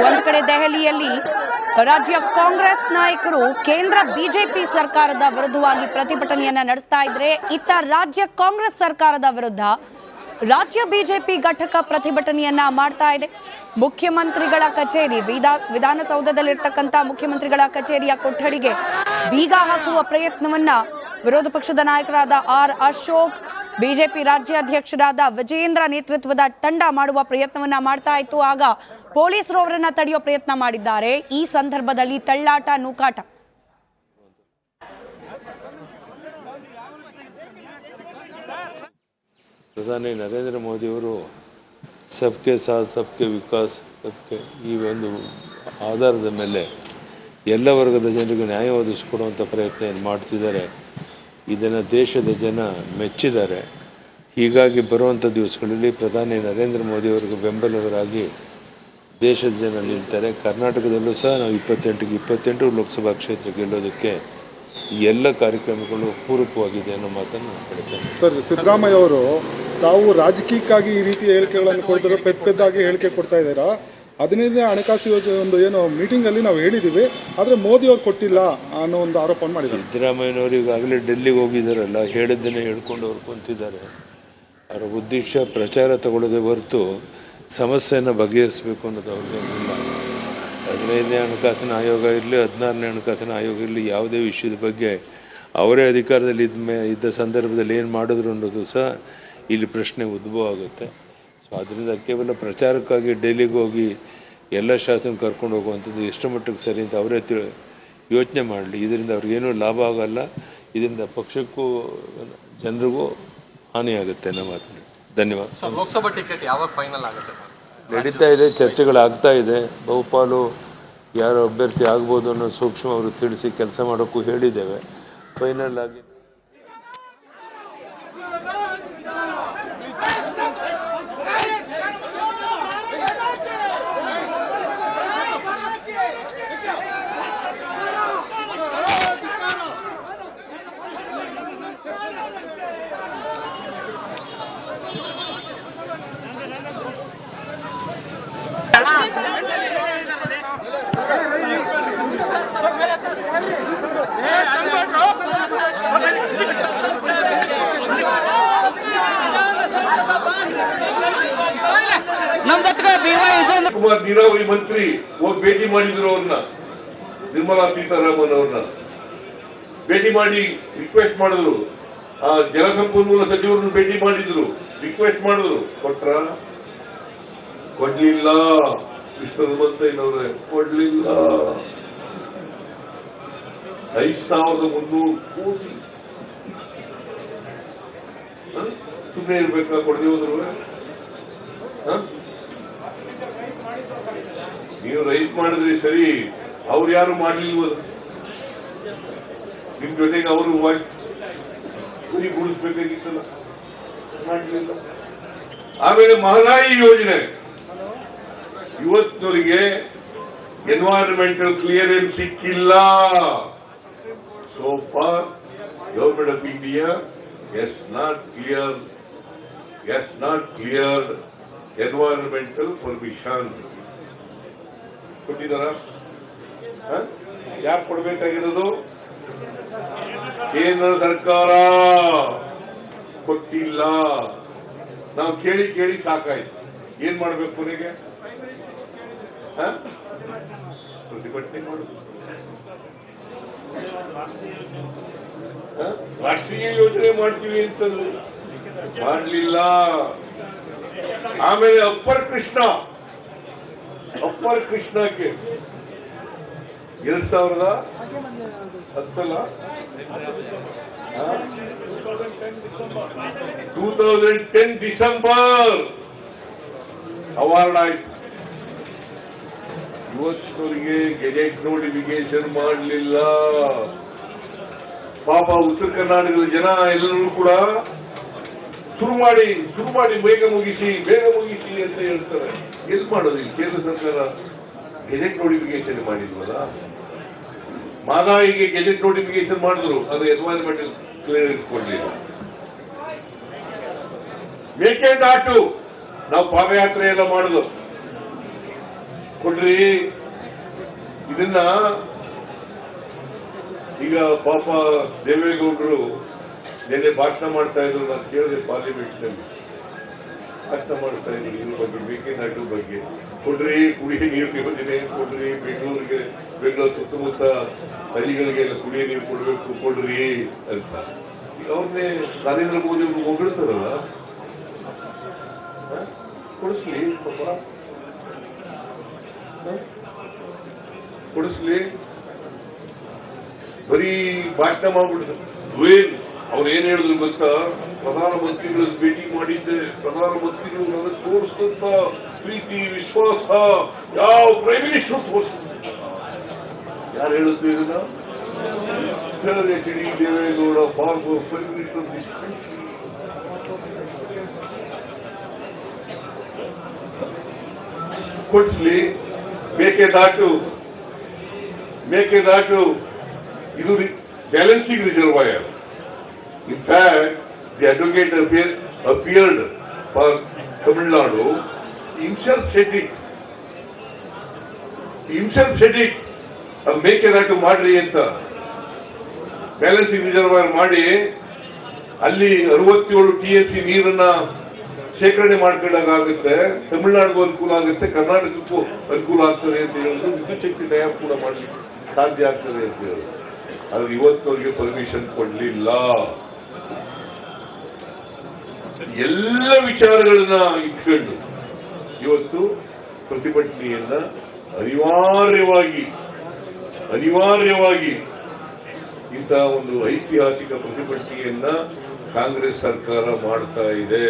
ಒಂದು ಕಡೆ ದೆಹಲಿಯಲ್ಲಿ ರಾಜ್ಯ ಕಾಂಗ್ರೆಸ್ ನಾಯಕರು ಕೇಂದ್ರ ಬಿಜೆಪಿ ಸರ್ಕಾರದ ವಿರುದ್ಧವಾಗಿ ಪ್ರತಿಭಟನೆಯನ್ನ ನಡೆಸ್ತಾ ಇದ್ರೆ, ಇತ್ತ ರಾಜ್ಯ ಕಾಂಗ್ರೆಸ್ ಸರ್ಕಾರದ ವಿರುದ್ಧ ರಾಜ್ಯ ಬಿಜೆಪಿ ಘಟಕ ಪ್ರತಿಭಟನೆಯನ್ನ ಮಾಡ್ತಾ ಇದೆ. ಮುಖ್ಯಮಂತ್ರಿಗಳ ಕಚೇರಿ ವಿಧಾನಸೌಧದಲ್ಲಿರ್ತಕ್ಕಂಥ ಮುಖ್ಯಮಂತ್ರಿಗಳ ಕಚೇರಿಯ ಕೊಠಡಿಗೆ ಬೀಗ ಹಾಕುವ ಪ್ರಯತ್ನವನ್ನ ವಿರೋಧ ಪಕ್ಷದ ನಾಯಕರಾದ ಆರ್ ಅಶೋಕ್, ಬಿಜೆಪಿ ರಾಜ್ಯಾಧ್ಯಕ್ಷರಾದ ವಿಜಯೇಂದ್ರ ನೇತೃತ್ವದ ತಂಡ ಮಾಡುವ ಪ್ರಯತ್ನವನ್ನ ಮಾಡ್ತಾ ಇತ್ತು. ಆಗ ಪೊಲೀಸರು ಅವರನ್ನ ತಡೆಯೋ ಪ್ರಯತ್ನ ಮಾಡಿದ್ದಾರೆ. ಈ ಸಂದರ್ಭದಲ್ಲಿ ತಳ್ಳಾಟ, ನೂಕಾಟ. ಪ್ರಧಾನಿ ನರೇಂದ್ರ ಮೋದಿಯವರು ಸಬ್ಕೆ ಸಾಥ್ ಸಬ್ಕೆ ವಿಕಾಸ್ ಸಬ್ಕೆ ಈ ಒಂದು ಆಧಾರದ ಮೇಲೆ ಎಲ್ಲ ವರ್ಗದ ಜನರಿಗೂ ನ್ಯಾಯ ಒದಗಿಸಿಕೊಡುವಂಥ ಪ್ರಯತ್ನ ಏನು ಮಾಡ್ತಿದ್ದಾರೆ. ಇದನ್ನು ದೇಶದ ಜನ ಮೆಚ್ಚಿದ್ದಾರೆ. ಹೀಗಾಗಿ ಬರುವಂಥ ದಿವಸಗಳಲ್ಲಿ ಪ್ರಧಾನಿ ನರೇಂದ್ರ ಮೋದಿಯವರಿಗೆ ಬೆಂಬಲವರಾಗಿ ದೇಶದ ಜನ ನಿಲ್ತಾರೆ. ಕರ್ನಾಟಕದಲ್ಲೂ ಸಹ ನಾವು 28 ಲೋಕಸಭಾ ಕ್ಷೇತ್ರ ಗೆಲ್ಲೋದಕ್ಕೆ ಎಲ್ಲ ಕಾರ್ಯಕ್ರಮಗಳು ಪೂರಕವಾಗಿದೆ ಅನ್ನೋ ಮಾತನ್ನು ಹೇಳ್ತೇನೆ. ಸರ್, ಸಿದ್ದರಾಮಯ್ಯ ಅವರು ತಾವು ರಾಜಕೀಯಕ್ಕಾಗಿ ಈ ರೀತಿ ಹೇಳಿಕೆಗಳನ್ನು ಕೊಡ್ತಾರೆ, ಪೆದ್ದಾಗಿ ಹೇಳಿಕೆ ಕೊಡ್ತಾ ಇದ್ದೀರಾ. 15ನೇ ಹಣಕಾಸು ಯೋಜನೆ ಒಂದು ಏನೋ ಮೀಟಿಂಗಲ್ಲಿ ನಾವು ಹೇಳಿದ್ದೀವಿ, ಆದರೆ ಮೋದಿ ಅವ್ರು ಕೊಟ್ಟಿಲ್ಲ ಅನ್ನೋ ಒಂದು ಆರೋಪ ಮಾಡಿದ್ದಾರೆ. ಸಿದ್ದರಾಮಯ್ಯನವರು ಈಗಾಗಲೇ ಡೆಲ್ಲಿಗೆ ಹೋಗಿದ್ದಾರಲ್ಲ, ಹೇಳಿದ್ದನ್ನೇ ಹೇಳ್ಕೊಂಡು ಅವ್ರು ಕುಂತಿದ್ದಾರೆ. ಅವರ ಉದ್ದೇಶ ಪ್ರಚಾರ ತಗೊಳ್ಳೋದೇ ಹೊರತು ಸಮಸ್ಯೆಯನ್ನು ಬಗೆಹರಿಸಬೇಕು ಅನ್ನೋದು ಅವ್ರಿಗೇನಿಲ್ಲ. 15ನೇ ಹಣಕಾಸಿನ ಆಯೋಗ ಇರಲಿ, 16ನೇ ಹಣಕಾಸಿನ ಆಯೋಗ ಇರಲಿ, ಯಾವುದೇ ವಿಷಯದ ಬಗ್ಗೆ ಅವರೇ ಅಧಿಕಾರದಲ್ಲಿ ಇದ್ದ ಸಂದರ್ಭದಲ್ಲಿ ಏನು ಮಾಡಿದ್ರು ಅನ್ನೋದು ಸಹ ಇಲ್ಲಿ ಪ್ರಶ್ನೆ ಉದ್ಭವ ಆಗುತ್ತೆ. ಸೊ ಅದರಿಂದ ಕೇವಲ ಪ್ರಚಾರಕ್ಕಾಗಿ ಡೆಲ್ಲಿಗೆ ಹೋಗಿ ಎಲ್ಲ ಶಾಸನ ಕರ್ಕೊಂಡು ಹೋಗುವಂಥದ್ದು ಎಷ್ಟು ಮಟ್ಟಿಗೆ ಸರಿ ಅಂತ ಅವರೇ ಯೋಚನೆ ಮಾಡಲಿ. ಇದರಿಂದ ಅವ್ರಿಗೇನೂ ಲಾಭ ಆಗಲ್ಲ. ಇದರಿಂದ ಪಕ್ಷಕ್ಕೂ ಜನರಿಗೂ ಹಾನಿಯಾಗುತ್ತೆ ಅನ್ನೋ ಮಾತು. ಧನ್ಯವಾದ. ಲೋಕಸಭಾ ಟಿಕೆಟ್ ಯಾವಾಗ ಫೈನಲ್ ಆಗುತ್ತೆ? ನಡೀತಾ ಇದೆ, ಚರ್ಚೆಗಳಾಗ್ತಾ ಇದೆ. ಬಹುಪಾಲು ಯಾರು ಅಭ್ಯರ್ಥಿ ಆಗ್ಬೋದು ಅನ್ನೋ ಸೂಕ್ಷ್ಮ ಅವರು ತಿಳಿಸಿ ಕೆಲಸ ಮಾಡೋಕ್ಕೂ ಹೇಳಿದ್ದೇವೆ. ಫೈನಲ್ ಆಗಿ ಕುಮಾರ್ ನೀರಾವರಿ ಮಂತ್ರಿ ಹೋಗಿ ಭೇಟಿ ಮಾಡಿದ್ರು ಅವ್ರನ್ನ, ನಿರ್ಮಲಾ ಸೀತಾರಾಮನ್ ಅವ್ರನ್ನ ಭೇಟಿ ಮಾಡಿ ರಿಕ್ವೆಸ್ಟ್ ಮಾಡಿದ್ರು. ಆ ಜಲಸಂಪನ್ಮೂಲ ಸಚಿವರನ್ನು ಭೇಟಿ ಮಾಡಿದ್ರು, ರಿಕ್ವೆಸ್ಟ್ ಮಾಡಿದ್ರು. ಕೊಡ್ಲಿಲ್ಲ. ಕೃಷ್ಣ ಹನುಮಂತಯ್ಯನವ್ರೆ ಕೊಡ್ಲಿಲ್ಲ. 5,300 ಕೋಟಿ ಸುಮ್ಮನೆ ಇರ್ಬೇಕಾ? ಕೊಡದೆ ಹೋದ್ರು. ನೀವು ರೈಸ್ ಮಾಡಿದ್ರಿ ಸರಿ, ಅವ್ರು ಯಾರು ಮಾಡ್ಲಿಲ್ವಲ್ಲ. ನಿಮ್ ಜೊತೆಗೆ ಅವರು ಗುರಿ ಗುಡಿಸ್ಬೇಕಾಗಿತ್ತಲ್ಲ, ಮಾಡಲಿಲ್ಲ. ಆಮೇಲೆ ಮಹದಾಯಿ ಯೋಜನೆ ಇವತ್ತಿನವರಿಗೆ ಎನ್ವೈರನ್ಮೆಂಟಲ್ ಕ್ಲಿಯರೆನ್ಸ್ ಸಿಕ್ಕಿಲ್ಲ. So for government of India has not cleared environmental permission. ಕೊಟ್ಟಿದ್ದಾರ? ಯಾರು ಕೊಡಬೇಕಾಗಿರೋದು? ಕೇಂದ್ರ ಸರ್ಕಾರ ಕೊಟ್ಟಿಲ್ಲ. ನಾವು ಕೇಳಿ ಕೇಳಿ ಸಾಕಾಯ್ತು. ಏನ್ ಮಾಡ್ಬೇಕು? ಕೊನೆಗೆ ಪ್ರತಿಭಟನೆ ಮಾಡುದು. ರಾಷ್ಟ್ರೀಯ ಯೋಜನೆ ಮಾಡ್ತೀವಿ ಅಂತಂದ್ರೆ ಮಾಡಲಿಲ್ಲ. ಆಮೇಲೆ ಅಪ್ಪರ್ ಕೃಷ್ಣಕ್ಕೆ 2010 2010 ಡಿಸೆಂಬರ್ ಅವಾರ್ಡ್ ಆಯ್ತು. ಇವತ್ತಿನವರಿಗೆ ಗೆಜೆಟ್ ನೋಟಿಫಿಕೇಶನ್ ಮಾಡಲಿಲ್ಲ. ಪಾಪ ಉತ್ತರ ಕರ್ನಾಟಕದ ಜನ ಎಲ್ಲರೂ ಕೂಡ ಶುರು ಮಾಡಿ ಬೇಗ ಮುಗಿಸಿ ಅಂತ ಹೇಳ್ತಾರೆ. ಎಲ್ಲಿ ಮಾಡೋದು? ಕೇಂದ್ರ ಸರ್ಕಾರ ಗೆಜೆಟ್ ನೋಟಿಫಿಕೇಶನ್ ಮಾಡಿದ್ವಲ್ಲ. ಮಹದಾಯಿಗೆ ಗೆಜೆಟ್ ನೋಟಿಫಿಕೇಶನ್ ಮಾಡಿದ್ರು, ಅದು ಎನ್ವೈರನ್ಮೆಂಟಲ್ ಕ್ಲಿಯರೆನ್ಸ್ ಕೊಡಲಿಲ್ಲ. ಮೇಕೆದಾಟು ನಾವು ಪಾದಯಾತ್ರೆ ಎಲ್ಲ ಮಾಡುದು ಕೊಡ್ರಿ. ಇದನ್ನ ಈಗ ಪಾಪ ದೇವೇಗೌಡರು ನೆನ್ನೆ ಭಾಷಣ ಮಾಡ್ತಾ ಇದ್ರು, ನಾನು ಕೇಳಿದೆ ಪಾರ್ಲಿಮೆಂಟ್ ನಲ್ಲಿ ಭಾಷಣ ಮಾಡ್ತಾ ಇದ್ರು ಇದ್ರ ಬಗ್ಗೆ, ಮೇಕೆದಾಟು ಬಗ್ಗೆ. ಕೊಡ್ರಿ, ಕುಡಿಯ ನೀರು ಯೋಜನೆ ಕೊಡ್ರಿ, ಬೆಂಗಳೂರು ಸುತ್ತಮುತ್ತ ಹಳ್ಳಿಗಳಿಗೆಲ್ಲ ಕುಡಿಯ ನೀರು ಕೊಡ್ಬೇಕು ಕೊಡ್ರಿ ಅಂತ. ಈಗ ಅವ್ರನ್ನೇ ನರೇಂದ್ರ ಮೋದಿ ಅವರು ಹೊಗಳ್ತಾರಲ್ಲ, ಕೊಡಿಸ್ಲಿ ಪಾಪ, ಕೊಡಿಸ್ಲಿ. ಬರೀ ಭಾಷಣ ಮಾಡ್ಬಿಡ್ತಾರೆ. ಅವ್ರು ಏನ್ ಹೇಳಿದ್ರು ಗೊತ್ತಾ, ಪ್ರಧಾನಮಂತ್ರಿಗಳ ಭೇಟಿ ಮಾಡಿದ್ದೆ, ಪ್ರಧಾನಮಂತ್ರಿಗಳು ನನಗೆ ತೋರಿಸ್ತಂತ ಪ್ರೀತಿ ವಿಶ್ವಾಸ ಯಾವ ಪ್ರೈಮ್ ಮಿನಿಸ್ಟರ್ ತೋರಿಸ್ತಾರೆ. ಯಾರು ಹೇಳಿದ್ರು ಇದನ್ನ? D Deve Gowda farmer prime minister ಕೊಡ್ಸ್ಲಿ. Mekedatu ಇದು balancing reservoir. In fact, the advocate appeared for Tamil Nadu. Himself said it. Mekedatu ಮಾಡ್ರಿ ಅಂತ, ಬ್ಯಾಲೆನ್ಸಿಂಗ್ ರಿಸರ್ವಾಯರ್ ಮಾಡಿ ಅಲ್ಲಿ 67 TMC ನೀರನ್ನ ಶೇಖರಣೆ ಮಾಡ್ಕೊಂಡಾಗುತ್ತೆ, ತಮಿಳುನಾಡಿಗೂ ಅನುಕೂಲ ಆಗುತ್ತೆ, ಕರ್ನಾಟಕಕ್ಕೂ ಅನುಕೂಲ ಆಗ್ತದೆ ಅಂತ ಹೇಳೋದು, ವಿದ್ಯುತ್ ಶಕ್ತಿ ತಯಾರು ಕೂಡ ಮಾಡಲಿಕ್ಕೆ ಸಾಧ್ಯ ಆಗ್ತದೆ ಅಂತ ಹೇಳೋದು. ಆದ್ರೆ ಇವತ್ತವರಿಗೆ ಪರ್ಮಿಷನ್ ಕೊಡ್ಲಿಲ್ಲ. ಎಲ್ಲ ವಿಚಾರಗಳನ್ನ ಇಟ್ಕೊಂಡು ಇವತ್ತು ಪ್ರತಿಭಟನೆಯನ್ನ ಅನಿವಾರ್ಯವಾಗಿ ಇಂತಹ ಒಂದು ಐತಿಹಾಸಿಕ ಪ್ರತಿಭಟನೆಯನ್ನ ಕಾಂಗ್ರೆಸ್ ಸರ್ಕಾರ ಮಾಡ್ತಾ ಇದೆ.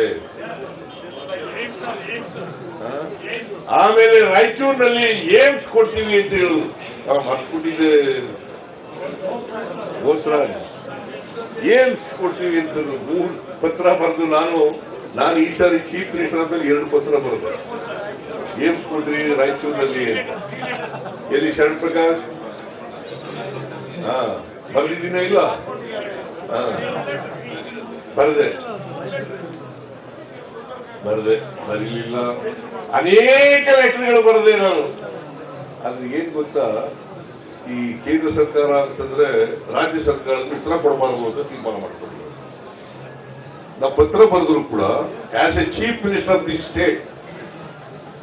ಆಮೇಲೆ ರಾಯಚೂರಿನಲ್ಲಿ ಏಮ್ಸ್ ಕೊಡ್ತೀವಿ ಅಂತ ಹೇಳುದು ಮರ್ತ್ಬಿಟ್ಟಿದೆ. ಏಮ್ಸ್ ಕೊಡ್ತೀವಿ ಅಂತ 3 ಪತ್ರ ಬರೆದು ನಾನು ಈ ಸಾರಿ ಚೀಫ್ ಮಿನಿಸ್ಟರ್ ಅಂತ 2 ಪತ್ರ ಬರೆದೆ. ಏಮ್ಸ್ ಕೊಡ್ರಿ ರಾಯಚೂರಿನಲ್ಲಿ. ಎಲ್ಲಿ ಶರಣ್ ಪ್ರಕಾಶ್ ಬರೆದಿದ್ದೀನ ಇಲ್ಲ? ಬರಲಿಲ್ಲ. ಅನೇಕ ಲೆಟರ್ಗಳು ಬರದೆ ನಾನು. ಆದ್ರೆ ಏನ್ ಗೊತ್ತಾ, ಈ ಕೇಂದ್ರ ಸರ್ಕಾರ ಅಂತಂದ್ರೆ ರಾಜ್ಯ ಸರ್ಕಾರಕ್ಕೆ ಉತ್ತರ ಕೊಡಬಾರದು ಅಂತ ತೀರ್ಮಾನ ಮಾಡ್ಕೊಂಡು ನಾವು ಪತ್ರ ಬರೆದ್ರು ಕೂಡ as A chief minister of the state